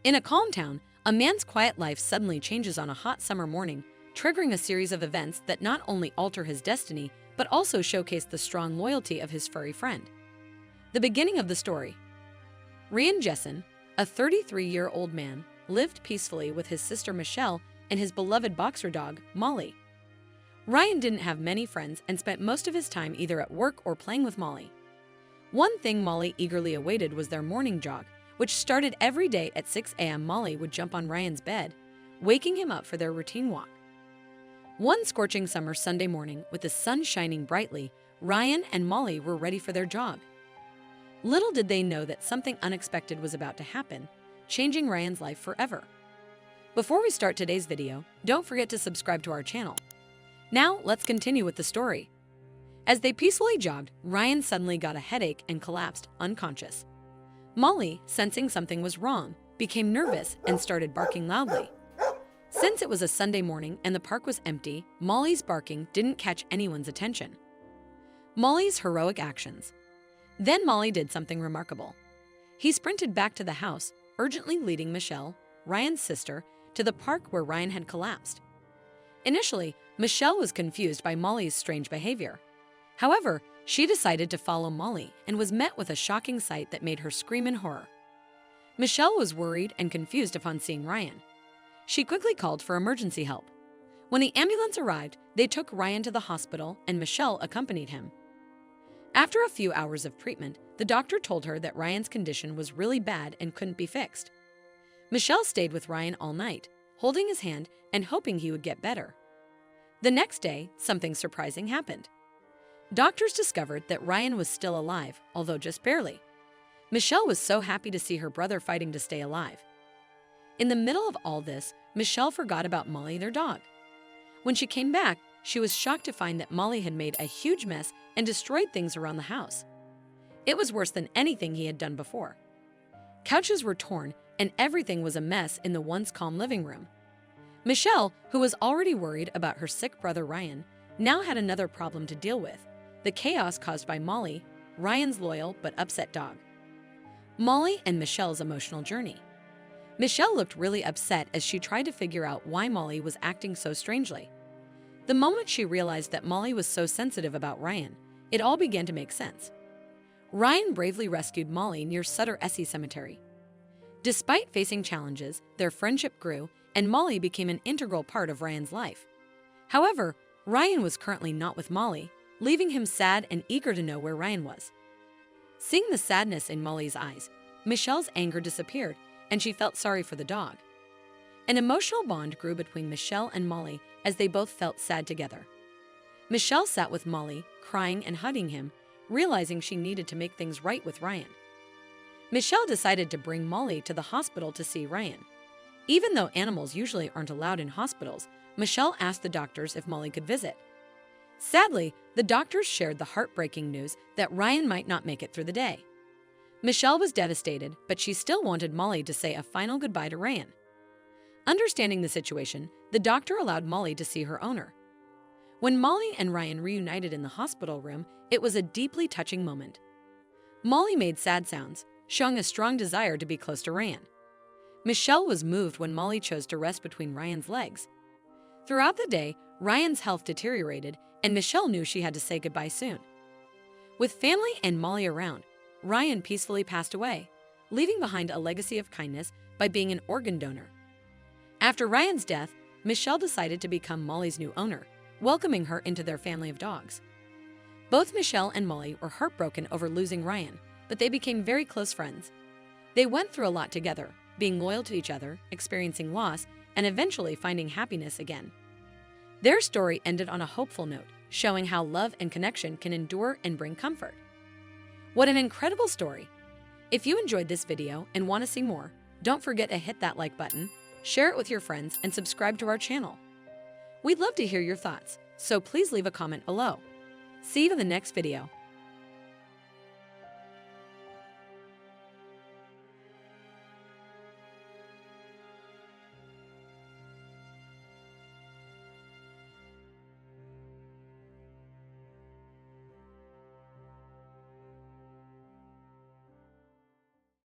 In a calm town, a man's quiet life suddenly changes on a hot summer morning, triggering a series of events that not only alter his destiny, but also showcase the strong loyalty of his furry friend. The beginning of the story. Ryan Jessen, a 33-year-old man, lived peacefully with his sister Michelle and his beloved boxer dog, Molly. Ryan didn't have many friends and spent most of his time either at work or playing with Molly. One thing Molly eagerly awaited was their morning jog, which started every day at 6 a.m. Molly would jump on Ryan's bed, waking him up for their routine walk. One scorching summer Sunday morning, with the sun shining brightly, Ryan and Molly were ready for their jog. Little did they know that something unexpected was about to happen, changing Ryan's life forever. Before we start today's video, don't forget to subscribe to our channel. Now, let's continue with the story. As they peacefully jogged, Ryan suddenly got a headache and collapsed unconscious. Molly, sensing something was wrong, became nervous and started barking loudly. Since it was a Sunday morning and the park was empty, Molly's barking didn't catch anyone's attention. Molly's heroic actions. Then Molly did something remarkable. He sprinted back to the house, urgently leading Michelle, Ryan's sister, to the park where Ryan had collapsed. Initially, Michelle was confused by Molly's strange behavior. However, she decided to follow Molly and was met with a shocking sight that made her scream in horror. Michelle was worried and confused upon seeing Ryan. She quickly called for emergency help. When the ambulance arrived, they took Ryan to the hospital and Michelle accompanied him. After a few hours of treatment, the doctor told her that Ryan's condition was really bad and couldn't be fixed. Michelle stayed with Ryan all night, holding his hand and hoping he would get better. The next day, something surprising happened. Doctors discovered that Ryan was still alive, although just barely. Michelle was so happy to see her brother fighting to stay alive. In the middle of all this, Michelle forgot about Molly, their dog. When she came back, she was shocked to find that Molly had made a huge mess and destroyed things around the house. It was worse than anything he had done before. Couches were torn and everything was a mess in the once calm living room. Michelle, who was already worried about her sick brother Ryan, now had another problem to deal with: the chaos caused by Molly, Ryan's loyal but upset dog. Molly and Michelle's emotional journey. Michelle looked really upset as she tried to figure out why Molly was acting so strangely. The moment she realized that Molly was so sensitive about Ryan, it all began to make sense. Ryan bravely rescued Molly near Sutter Essie Cemetery. Despite facing challenges, their friendship grew and Molly became an integral part of Ryan's life. However, Ryan was currently not with Molly, leaving him sad and eager to know where Ryan was. Seeing the sadness in Molly's eyes, Michelle's anger disappeared and she felt sorry for the dog. An emotional bond grew between Michelle and Molly as they both felt sad together. Michelle sat with Molly, crying and hugging him, realizing she needed to make things right with Ryan. Michelle decided to bring Molly to the hospital to see Ryan. Even though animals usually aren't allowed in hospitals, Michelle asked the doctors if Molly could visit. Sadly, the doctors shared the heartbreaking news that Ryan might not make it through the day. Michelle was devastated, but she still wanted Molly to say a final goodbye to Ryan. Understanding the situation, the doctor allowed Molly to see her owner. When Molly and Ryan reunited in the hospital room, it was a deeply touching moment. Molly made sad sounds, showing a strong desire to be close to Ryan. Michelle was moved when Molly chose to rest between Ryan's legs. Throughout the day, Ryan's health deteriorated, and Michelle knew she had to say goodbye soon. With family and Molly around, Ryan peacefully passed away, leaving behind a legacy of kindness by being an organ donor. After Ryan's death, Michelle decided to become Molly's new owner, welcoming her into their family of dogs. Both Michelle and Molly were heartbroken over losing Ryan, but they became very close friends. They went through a lot together, being loyal to each other, experiencing loss, and eventually finding happiness again. Their story ended on a hopeful note, showing how love and connection can endure and bring comfort. What an incredible story! If you enjoyed this video and want to see more, don't forget to hit that like button, share it with your friends, and subscribe to our channel. We'd love to hear your thoughts, so please leave a comment below. See you in the next video.